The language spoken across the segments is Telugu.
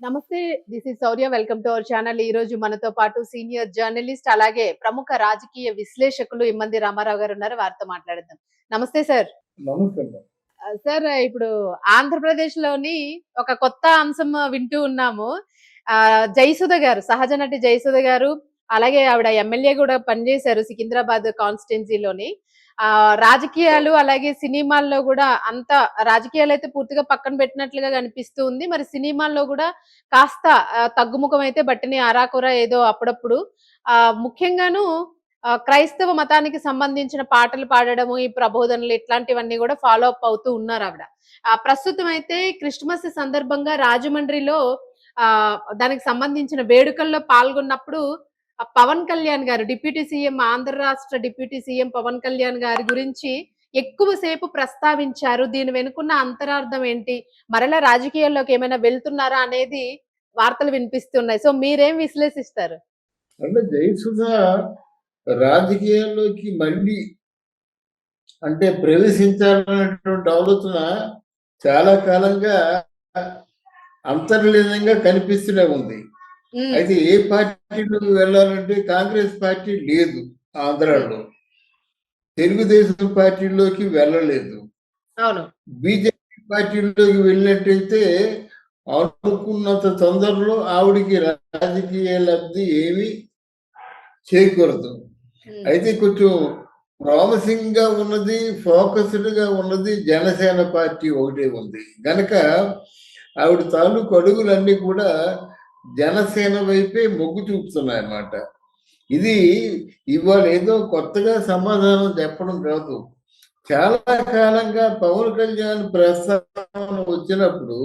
నమస్తే. This is Shaurya. Welcome to our channel. ఈ రోజు మనతో పాటు సీనియర్ జర్నలిస్ట్ అలాగే ప్రముఖ రాజకీయ విశ్లేషకులు ఇమ్మంది రామారావు గారు ఉన్నారు. వారితో మాట్లాడదాం. నమస్తే సార్. నమస్తే. సార్ ఇప్పుడు ఆంధ్రప్రదేశ్‌లోని ఒక కొత్త అంశం వింటూ ఉన్నాము. జయసుధ గారు, సహజ నటి జయసుధ గారు, అలాగే ఆవిడ ఎమ్మెల్యే గూడా పనిచేశారు సికింద్రాబాద్ కాన్స్టిట్యుయెన్సీలోని. రాజకీయాలు అలాగే సినిమాల్లో గూడా అంత రాజకీయాలైతే పూర్తిగా పక్కన పెట్టినట్లుగా కనిపిస్తూ ఉంది. మరి సినిమాల్లో గూడా కాస్త తగ్గుముఖం అయితే బట్టినాయి అరాకొర ఏదో అప్పుడప్పుడు. ముఖ్యంగాను క్రైస్తవ మతానికి సంబంధించిన పాటలు పాడడము, ఈ ప్రబోధనలు ఇట్లాంటివన్నీ గూడా ఫాలో అప్ అవుతూ ఉన్నారావిడ. ప్రస్తుతం అయితే క్రిస్టమస్ సందర్భంగా రాజమండ్రిలో దానికి సంబంధించిన వేడుకల్లో పాల్గొన్నప్పుడు పవన్ కళ్యాణ్ గారు డిప్యూటీ సీఎం ఆంధ్ర రాష్ట్ర డిప్యూటీ సీఎం పవన్ కళ్యాణ్ గారి గురించి ఎక్కువ సేపు ప్రస్తావించారు. దీని వెనుకున్న అంతరార్థం ఏంటి? మరలా రాజకీయాల్లోకి ఏమైనా వెళ్తున్నారా అనేది వార్తలు వినిపిస్తున్నాయి. సో మీరేం విశ్లేషిస్తారు? అంటే జయసుధ రాజకీయాల్లోకి మళ్ళీ అంటే ప్రవేశించాలన్నటువంటి ఆలోచన చాలా కాలంగా అంతర్లీనంగా కనిపిస్తూనే ఉంది. అయితే ఏ పార్టీలోకి వెళ్ళాలంటే కాంగ్రెస్ పార్టీ లేదు ఆంధ్రాలో, తెలుగుదేశం పార్టీలోకి వెళ్ళలేదు, బీజేపీ పార్టీలోకి వెళ్ళినట్టయితే అనుకున్నంత తొందరలో ఆవిడికి రాజకీయ లబ్ధి ఏమీ చేకూరదు. అయితే కొంచెం ప్రామిసింగ్ గా ఉన్నది, ఫోకస్డ్ గా ఉన్నది జనసేన పార్టీ ఒకటే ఉంది గనక ఆవిడ తాలూకు అడుగులన్నీ కూడా జనసేన వైపే మొగ్గు చూపుతున్నాయి అన్నమాట. ఇది ఇవాళ ఏదో కొత్తగా సమాధానం చెప్పడం కాదు. చాలా కాలంగా పవన్ కళ్యాణ్ ప్రస్తావన వచ్చినప్పుడు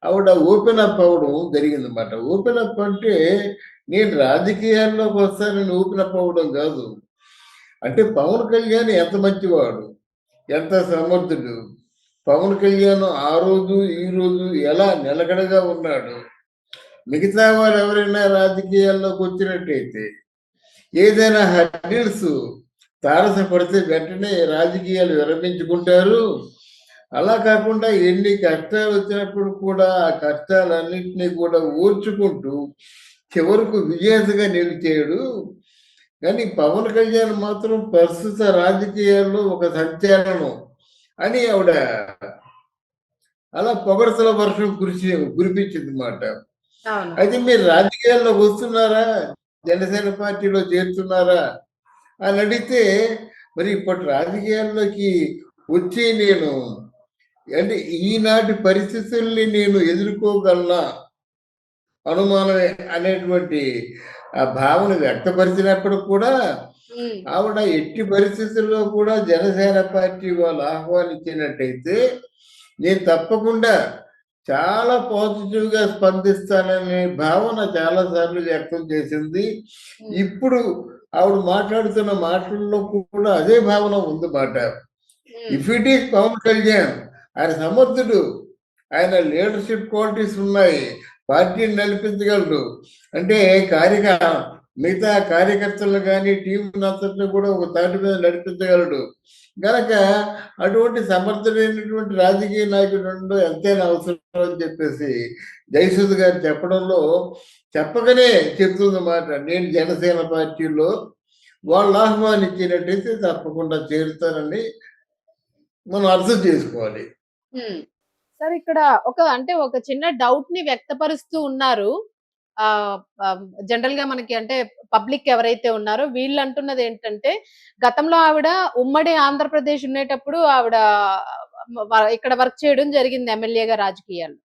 ఆవిడ ఓపెన్ అప్ అవ్వడం జరిగిందన్నమాట. ఓపెన్ అప్ అంటే నేను రాజకీయాల్లోకి వస్తానని ఓపెన్ అప్ అవ్వడం కాదు. అంటే పవన్ కళ్యాణ్ ఎంత మంచివాడు, ఎంత సమర్థుడు, పవన్ కళ్యాణ్ ఆ రోజు ఈ రోజు ఎలా నిలకడగా ఉన్నాడు. మిగతా వారు ఎవరైనా రాజకీయాల్లోకి వచ్చినట్టయితే ఏదైనా హర్డిల్స్ తారసపడితే వెంటనే రాజకీయాలు విరమించుకుంటారు. అలా కాకుండా ఎన్ని కష్టాలు వచ్చినప్పుడు కూడా ఆ కష్టాలన్నింటినీ కూడా ఓర్చుకుంటూ చివరకు విజేతగా నిలిచాడు. కానీ పవన్ కళ్యాణ్ మాత్రం ప్రస్తుత రాజకీయాల్లో ఒక సంచలనం అని ఆవిడ అలా పొగడతల వర్షం కురిపించింది అన్నమాట. అయితే మీరు రాజకీయాల్లోకి వస్తున్నారా, జనసేన పార్టీలో చేరుతున్నారా అని అడిగితే మరి ఇప్పటి రాజకీయాల్లోకి వచ్చి నేను అంటే ఈనాటి పరిస్థితుల్ని నేను ఎదుర్కోగలనా అనుమానమే అనేటువంటి ఆ భావన వ్యక్తపరిచినప్పుడు కూడా ఆవిడ ఎట్టి పరిస్థితుల్లో కూడా జనసేన పార్టీ వాళ్ళు ఆహ్వానించినట్టయితే నేను తప్పకుండా చాలా పాజిటివ్ గా స్పందిస్తాననే భావన చాలా సార్లు వ్యక్తం చేసింది. ఇప్పుడు ఆవిడ మాట్లాడుతున్న మాటల్లో కూడా అదే భావన ఉంది మాట. If it is Pawan Kalyan, ఆయన సమర్థుడు, ఆయన లీడర్షిప్ క్వాలిటీస్ ఉన్నాయి, పార్టీని నడిపించగలడు, అంటే మిగతా కార్యకర్తలు కానీ టీం అంతటిని కూడా ఒక తాటి మీద నడిపించగలడు గనక అటువంటి సమర్థుడైనటువంటి రాజకీయ నాయకుడు ఎంతైనా అవసరం అని చెప్పేసి జయసుధ గారు చెప్పడంలో చెప్పకనే చెప్తుంది మాట. నేను జనసేన పార్టీలో వాళ్ళు ఆహ్వానించినట్టయితే తప్పకుండా చేరుతానని మనం అర్థం చేసుకోవాలి. సార్ ఇక్కడ ఒక చిన్న డౌట్ ని వ్యక్తపరుస్తూ ఉన్నారు. జనరల్ గా మనకి అంటే పబ్లిక్ ఎవరైతే ఉన్నారో వీళ్ళు అంటున్నది ఏంటంటే, గతంలో ఆవిడ ఉమ్మడి ఆంధ్రప్రదేశ్ ఉండేటప్పుడు ఆవిడ ఇక్కడ వర్క్ చేయడం జరిగింది ఎమ్మెల్యేగా రాజకీయాల్లో.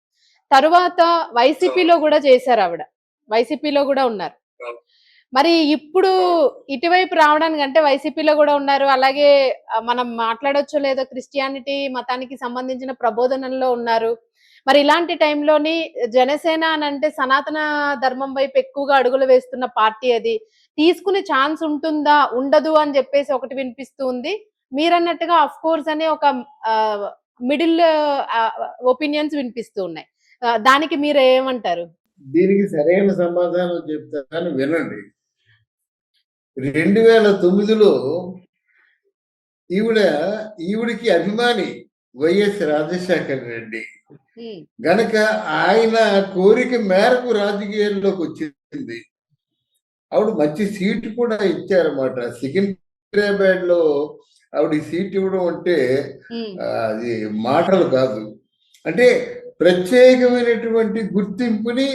తరువాత వైసీపీలో కూడా చేశారు ఆవిడ. వైసీపీలో కూడా ఉన్నారు. మరి ఇప్పుడు ఇటువైపు రావడానికి అంటే వైసీపీలో కూడా ఉన్నారు. అలాగే మనం మాట్లాడొచ్చో లేదో క్రిస్టియానిటీ మతానికి సంబంధించిన ప్రబోధనల్లో ఉన్నారు. మరి ఇలాంటి టైంలోని జనసేన అనంటే సనాతన ధర్మం వైపు ఎక్కువగా అడుగులు వేస్తున్న పార్టీ అది. తీసుకునే ఛాన్స్ ఉంటుందా? ఉండదు అని చెప్పేసి ఒకటి వినిపిస్తూ ఉంది. మీరన్నట్టుగా ఆఫ్‌కోర్స్ అనే ఒక మిడిల్ ఒపీనియన్స్ వినిపిస్తూ ఉన్నాయి. దానికి మీరేమంటారు? దీనికి సరైన సమాధానం చెప్తాను, వినండి. 2009లో ఈవిడికి అభిమాని వైఎస్ రాజశేఖర రెడ్డి. ఉమ్, గనక ఆయన కోరిక మేరకు రాజకీయాల్లోకి వచ్చింది. ఆవిడ మంచి సీటు కూడా ఇచ్చారన్నమాట. సికింద్రాబాద్ లో ఆవిడ సీట్ ఇవ్వడం అంటే ఉమ్, అది మాటలు కాదు. అంటే ప్రత్యేకమైనటువంటి గుర్తింపుని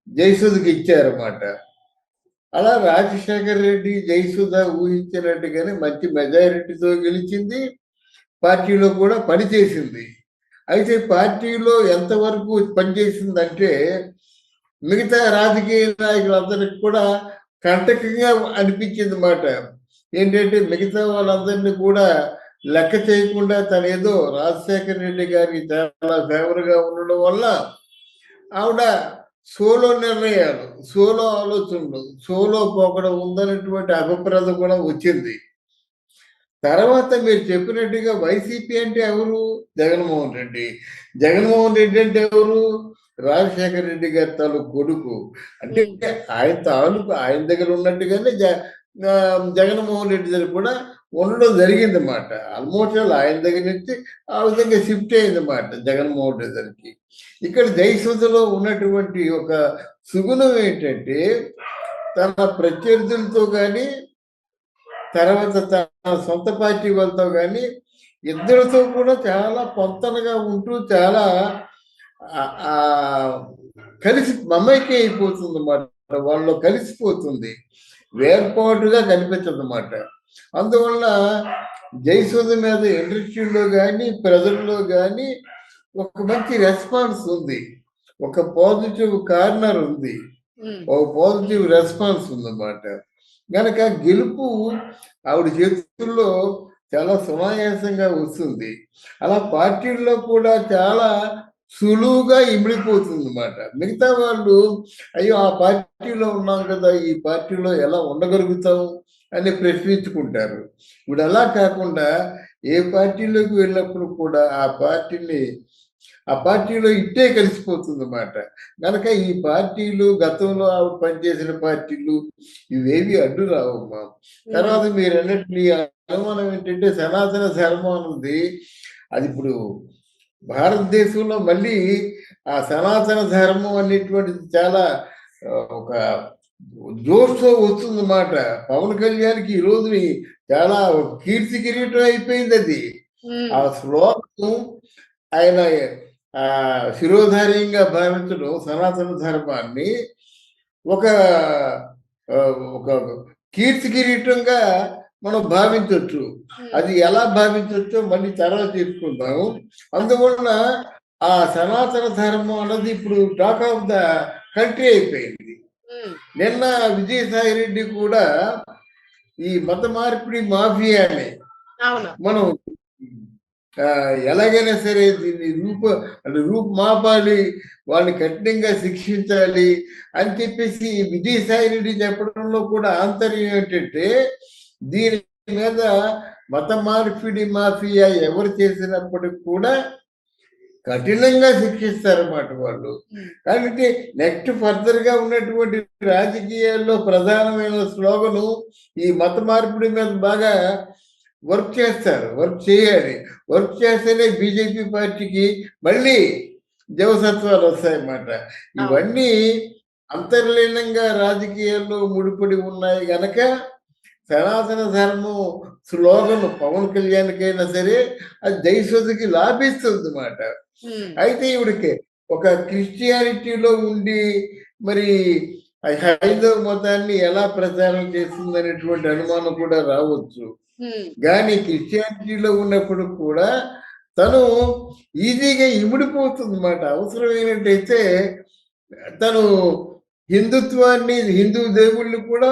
జయసుధకి ఇచ్చారన్నమాట. అలా రాజశేఖర్ రెడ్డి జయసుధ ఊహించినట్టుగానే మంచి మెజారిటీతో గెలిచింది. పార్టీలో కూడా పనిచేసింది. అయితే పార్టీలో ఎంతవరకు పనిచేసిందంటే మిగతా రాజకీయ నాయకులందరికి కూడా కంటకంగా అనిపించింది మాట. ఏంటంటే మిగతా వాళ్ళందరినీ కూడా లెక్క చేయకుండా తను ఏదో రాజశేఖర రెడ్డి గారికి చాలా ఫేవర్గా ఉండడం వల్ల ఆవిడ సోలో నిర్ణయాలు, సోలో ఆలోచనలు, సోలో పోకడం ఉందనేటువంటి అభిప్రాయం కూడా వచ్చింది. తర్వాత మీరు చెప్పినట్టుగా వైసీపీ అంటే ఎవరు? జగన్మోహన్ రెడ్డి. జగన్మోహన్ రెడ్డి అంటే ఎవరు? రాజశేఖర రెడ్డి గారి తాలూకు కొడుకు. అంటే ఆయన తాలూకు ఆయన దగ్గర ఉన్నట్టుగానే జగన్మోహన్ రెడ్డి దగ్గర కూడా ఉండడం జరిగింది అన్నమాట. ఆల్మోస్ట్ ఆయన దగ్గర నుంచి ఆ విధంగా షిఫ్ట్ అయింది అన్నమాట జగన్మోహన్ రెడ్డి దగ్గరికి. ఇక్కడ జయసుధలో ఉన్నటువంటి ఒక సుగుణం ఏంటంటే తన ప్రత్యర్థులతో కానీ తర్వాత తన సొంత పార్టీ వాళ్ళతో కానీ ఇద్దరితో కూడా చాలా పొంతనగా ఉంటూ చాలా కలిసి మమైక్యం అయిపోతుంది అన్నమాట. వాళ్ళు కలిసిపోతుంది, వేర్పాటుగా కనిపించదు అన్నమాట. అందువల్ల జయసుధ మీద ఇండస్ట్రీలో కానీ ప్రజల్లో కానీ ఒక మంచి రెస్పాన్స్ ఉంది, ఒక పాజిటివ్ కార్నర్ ఉంది, ఒక పాజిటివ్ రెస్పాన్స్ ఉందన్నమాట. గనక గెలుపు ఆవిడ చేతుల్లో చాలా సునాయాసంగా వస్తుంది. అలా పార్టీల్లో కూడా చాలా సులువుగా ఇమిడిపోతుంది అన్నమాట. మిగతా వాళ్ళు అయ్యో ఆ పార్టీలో ఉన్నాం కదా, ఈ పార్టీలో ఎలా ఉండగలుగుతాం అని ప్రశ్నించుకుంటారు. ఇప్పుడు అలా కాకుండా ఏ పార్టీలోకి వెళ్ళినప్పుడు కూడా ఆ పార్టీలో ఇట్టే కలిసిపోతుంది అన్నమాట. కనుక ఈ పార్టీలు గతంలో ఆవిడ పనిచేసిన పార్టీలు ఇవేవి అడ్డు రావమ్మా. తర్వాత మీరు అన్నట్లు అనుమానం ఏంటంటే సనాతన ధర్మం అన్నది అది ఇప్పుడు భారతదేశంలో మళ్ళీ ఆ సనాతన ధర్మం అనేటువంటిది చాలా ఒక జోష్తో వస్తుందన్నమాట. పవన్ కళ్యాణ్కి ఈ రోజుని చాలా కీర్తి కిరీటం అయిపోయింది అది. ఆ శ్లోకం ఆయన శిరోధార్యంగా భావించడం సనాతన ధర్మాన్ని ఒక ఒక కీర్తి కిరీటంగా మనం భావించవచ్చు. అది ఎలా భావించవచ్చో మళ్ళీ తర్వాత చెప్పుకుందాం. అందువలన ఆ సనాతన ధర్మం అన్నది ఇప్పుడు టాక్ ఆఫ్ ద కంట్రీ అయిపోయింది. నిన్న విజయసాయి రెడ్డి కూడా ఈ మత మార్పిడి మాఫియాని మనం ఎలాగైనా సరే దీన్ని రూపుమాపాలి, వాళ్ళని కఠినంగా శిక్షించాలి అని చెప్పేసి విజయసాయి రెడ్డి చెప్పడంలో కూడా ఆంతర్యం ఏంటంటే దీని మీద మత మార్పిడి మాఫియా ఎవరు చేసినప్పటికి కూడా కఠినంగా శిక్షిస్తారన్నమాట వాళ్ళు. కాబట్టి నెక్స్ట్ ఫర్దర్ గా ఉన్నటువంటి రాజకీయాల్లో ప్రధానమైన స్లోగను ఈ మత మార్పిడి మీద బాగా వర్క్ చేస్తారు, వర్క్ చేయాలి. వర్క్ చేస్తేనే బీజేపీ పార్టీకి మళ్ళీ జవసత్వాలు వస్తాయన్నమాట. ఇవన్నీ అంతర్లీనంగా రాజకీయాల్లో ముడిపడి ఉన్నాయి గనక సనాతన ధర్మం స్లోగన్ పవన్ కళ్యాణ్కైనా సరే అది జయసుధకి లాభిస్తుంది అన్నమాట. అయితే ఇవిడికి ఒక క్రిస్టియానిటీలో ఉండి మరి హైందవ మతాన్ని ఎలా ప్రచారం చేస్తుంది అనేటువంటి అనుమానం కూడా రావచ్చు. కానీ క్రిస్టియానిటీలో ఉన్నప్పుడు కూడా తను ఈజీగా ఇమిడిపోతుంది అన్నమాట. అవసరమైనట్టయితే తను హిందుత్వాన్ని, హిందూ దేవుళ్ళని కూడా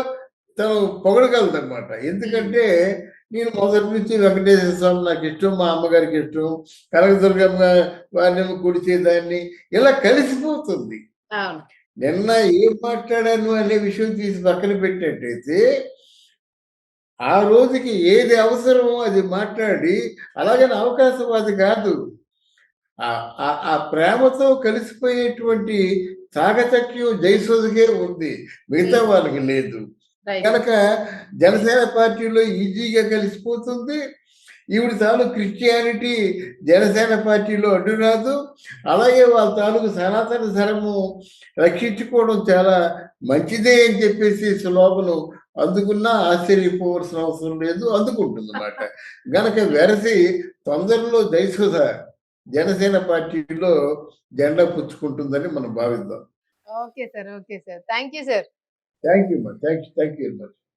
తను పొగడగలదన్నమాట. ఎందుకంటే నేను మొదటి నుంచి వెంకటేశ్వర స్వామి నాకు ఇష్టం, మా అమ్మగారికి ఇష్టం, కనకదుర్గమ్మ వారిని కుడిచేదాన్ని, ఇలా కలిసిపోతుంది. నిన్న ఏం మాట్లాడాను అనే విషయం తీసి పక్కన పెట్టినట్టయితే ఆ రోజుకి ఏది అవసరమో అది మాట్లాడి, అలాగని అవకాశవాది కాదు, ఆ ప్రేమతో కలిసిపోయేటువంటి చాకచక్యం జయసుధకే ఉంది, మిగతా వాళ్ళకి లేదు. కనుక జనసేన పార్టీలో ఈజీగా కలిసిపోతుంది. ఈవిడ తాలూకు క్రిస్టియానిటీ జనసేన పార్టీలో అడ్డు రాదు. అలాగే వాళ్ళ తాలూకు సనాతన ధర్మం రక్షించుకోవడం చాలా మంచిదే అని చెప్పేసి స్లోగను అందుకున్నా ఆశ్చర్యపోవాల్సిన అవసరం లేదు, అందుకుంటుంది అన్నమాట. గనక వెరసి తొందరలో జయసుధ జనసేన పార్టీలో జెండా పుచ్చుకుంటుందని మనం భావిద్దాం. Okay sir. Okay sir. Thank you sir. Thank you thank you very much.